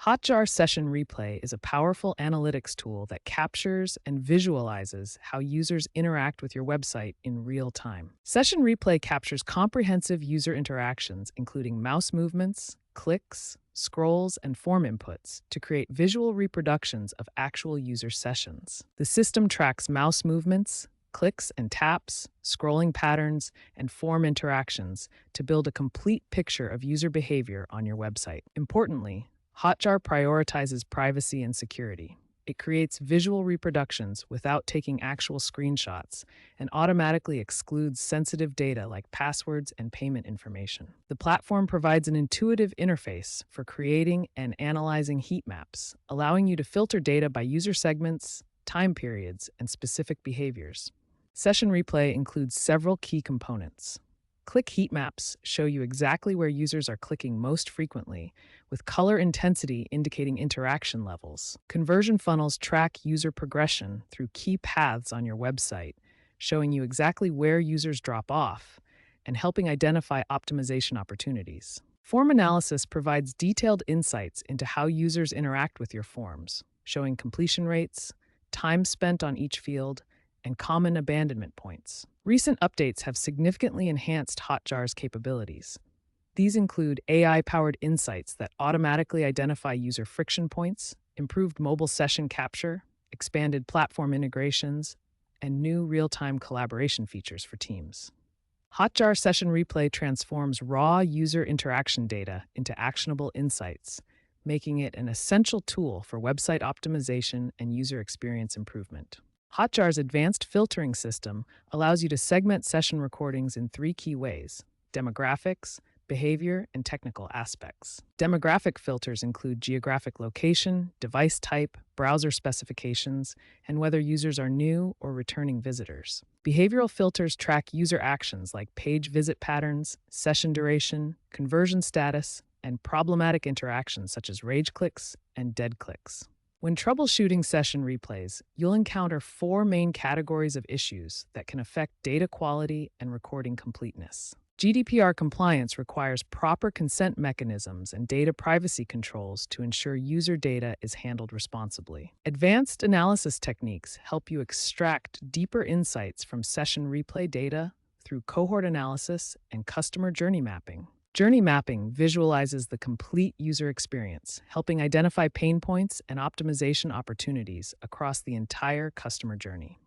Hotjar Session Replay is a powerful analytics tool that captures and visualizes how users interact with your website in real time. Session Replay captures comprehensive user interactions, including mouse movements, clicks, scrolls, and form inputs to create visual reproductions of actual user sessions. The system tracks mouse movements, clicks and taps, scrolling patterns, and form interactions to build a complete picture of user behavior on your website. Importantly, Hotjar prioritizes privacy and security. It creates visual reproductions without taking actual screenshots and automatically excludes sensitive data like passwords and payment information. The platform provides an intuitive interface for creating and analyzing heat maps, allowing you to filter data by user segments, time periods, and specific behaviors. Session Replay includes several key components. Click heat maps show you exactly where users are clicking most frequently, with color intensity indicating interaction levels. Conversion funnels track user progression through key paths on your website, showing you exactly where users drop off and helping identify optimization opportunities. Form analysis provides detailed insights into how users interact with your forms, showing completion rates, time spent on each field, and common abandonment points. Recent updates have significantly enhanced Hotjar's capabilities. These include AI-powered insights that automatically identify user friction points, improved mobile session capture, expanded platform integrations, and new real-time collaboration features for teams. Hotjar Session Replay transforms raw user interaction data into actionable insights, making it an essential tool for website optimization and user experience improvement. Hotjar's advanced filtering system allows you to segment session recordings in three key ways: demographics, behavior, and technical aspects. Demographic filters include geographic location, device type, browser specifications, and whether users are new or returning visitors. Behavioral filters track user actions like page visit patterns, session duration, conversion status, and problematic interactions such as rage clicks and dead clicks. When troubleshooting session replays, you'll encounter four main categories of issues that can affect data quality and recording completeness. GDPR compliance requires proper consent mechanisms and data privacy controls to ensure user data is handled responsibly. Advanced analysis techniques help you extract deeper insights from session replay data through cohort analysis and customer journey mapping. Journey mapping visualizes the complete user experience, helping identify pain points and optimization opportunities across the entire customer journey.